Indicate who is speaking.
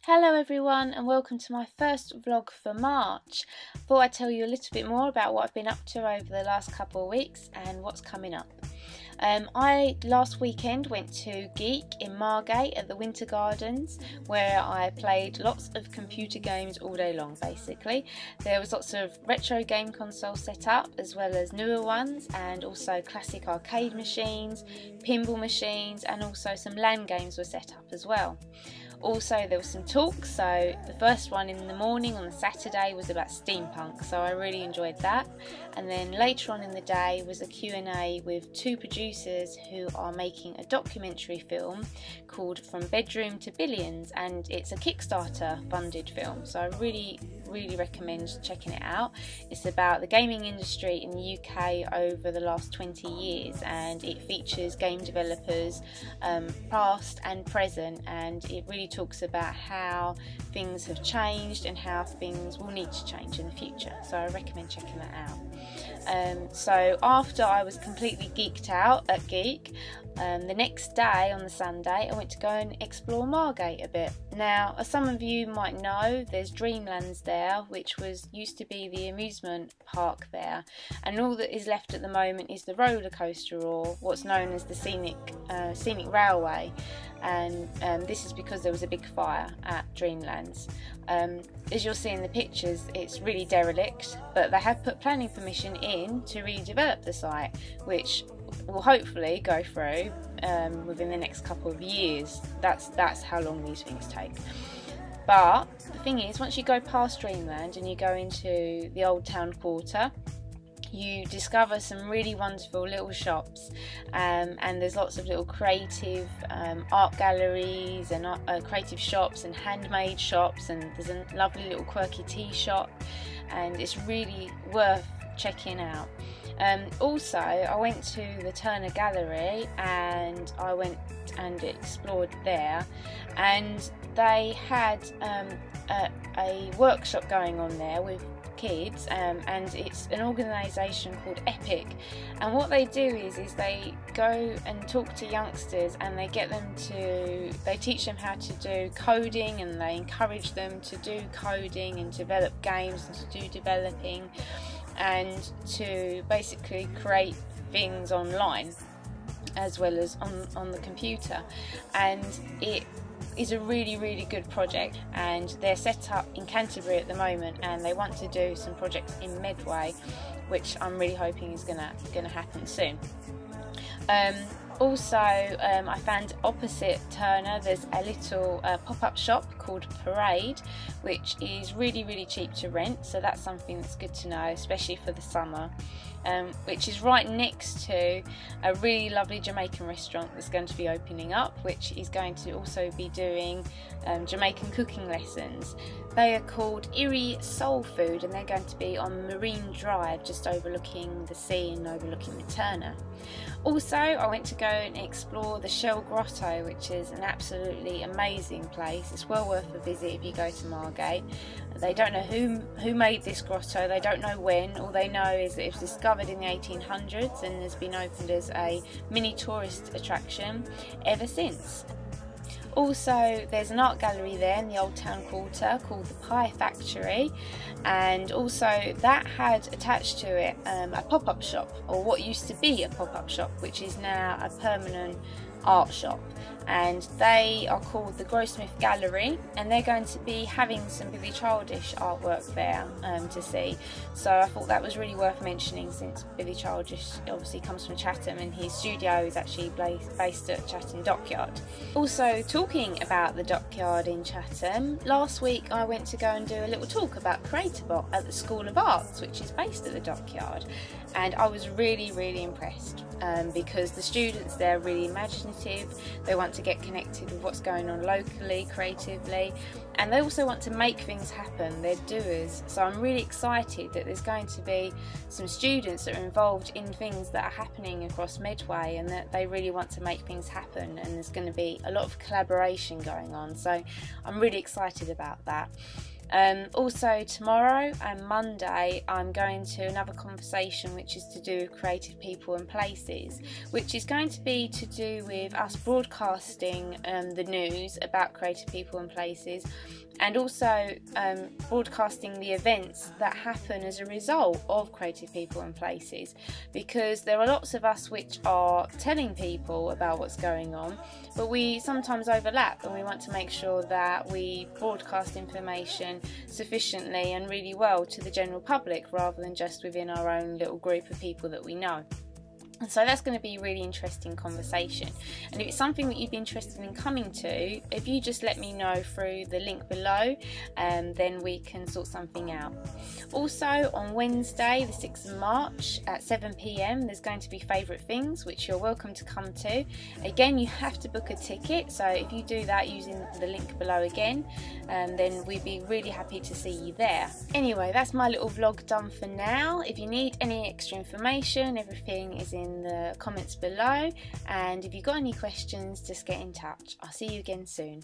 Speaker 1: Hello everyone and welcome to my first vlog for March. Thought I'd tell you a little bit more about what I've been up to over the last couple of weeks and what's coming up. I last weekend went to GEEK in Margate at the Winter Gardens, where I played lots of computer games all day long basically. There was lots of retro game consoles set up as well as newer ones, and also classic arcade machines, pinball machines, and also some LAN games were set up as well. Also there were some talks, so the first one in the morning on the Saturday was about steampunk, so I really enjoyed that. And then later on in the day was a Q&A with two producers who are making a documentary film called From Bedroom to Billions, and it's a Kickstarter funded film, so I really recommend checking it out. It's about the gaming industry in the UK over the last 20 years, and it features game developers past and present, and it really talks about how things have changed and how things will need to change in the future, so I recommend checking that out. So after I was completely geeked out at GEEK, the next day on the Sunday I went to go and explore Margate a bit. Now, as some of you might know, there's Dreamlands there, which used to be the amusement park there, and all that is left at the moment is the roller coaster, or what's known as the scenic railway. And this is because there was a big fire at Dreamlands. As you'll see in the pictures, it's really derelict, but they have put planning permission in to redevelop the site, which will hopefully go through within the next couple of years. That's how long these things take. But the thing is, once you go past Dreamland and you go into the old town quarter, you discover some really wonderful little shops, and there's lots of little creative art galleries and creative shops and handmade shops, and there's a lovely little quirky tea shop, and it's really worth checking out. Also, I went to the Turner Gallery and I went and explored there, and they had a workshop going on there with kids, and it's an organisation called Epic, and what they do is they go and talk to youngsters, and they teach them how to do coding, and they encourage them to do coding and develop games and to do developing and to basically create things online as well as on the computer. And it is a really good project, and they're set up in Canterbury at the moment, and they want to do some projects in Medway, which I'm really hoping is gonna happen soon. Also, I found opposite Turner there's a little pop-up shop called Parade, which is really cheap to rent, so that's something that's good to know, especially for the summer. Which is right next to a really lovely Jamaican restaurant that's going to be opening up, which is going to also be doing Jamaican cooking lessons. They are called Erie Soul Food, and they're going to be on Marine Drive, just overlooking the sea and overlooking the Turner. Also, I went to go and explore the Shell Grotto, which is an absolutely amazing place. It's well worth a visit if you go to Margate. They don't know who made this grotto, they don't know when. All they know is that it was discovered in the 1800s and has been opened as a mini tourist attraction ever since. Also, there's an art gallery there in the old town quarter called the Pie Factory, and also that had attached to it a pop-up shop, or what used to be a pop-up shop, which is now a permanent art shop, and they are called the Grossmith Gallery, and they're going to be having some Billy Childish artwork there to see. So I thought that was really worth mentioning, since Billy Childish obviously comes from Chatham and his studio is actually based at Chatham Dockyard. Also, talking about the Dockyard in Chatham, last week I went to go and do a little talk about Creatabot at the School of Arts, which is based at the Dockyard, and I was really impressed because the students there are really imaginative. They want to get connected with what's going on locally, creatively, and they also want to make things happen. They're doers, so I'm really excited that there's going to be some students that are involved in things that are happening across Medway, and that they really want to make things happen, and there's going to be a lot of collaboration going on, so I'm really excited about that. Also tomorrow and Monday I'm going to another conversation which is to do with creative people and places, which is going to be to do with us broadcasting the news about creative people and places, and also broadcasting the events that happen as a result of creative people and places, because there are lots of us which are telling people about what's going on, but we sometimes overlap, and we want to make sure that we broadcast information sufficiently and really well to the general public rather than just within our own little group of people that we know. And so that's going to be a really interesting conversation, and if it's something that you'd be interested in coming to, if you just let me know through the link below, then we can sort something out. Also on Wednesday the 6th of March at 7 PM there's going to be favourite things, which you're welcome to come to. Again, you have to book a ticket, so if you do that using the link below again, then we'd be really happy to see you there. Anyway, that's my little vlog done for now. If you need any extra information, everything is in the comments below, and if you've got any questions, just get in touch. I'll see you again soon.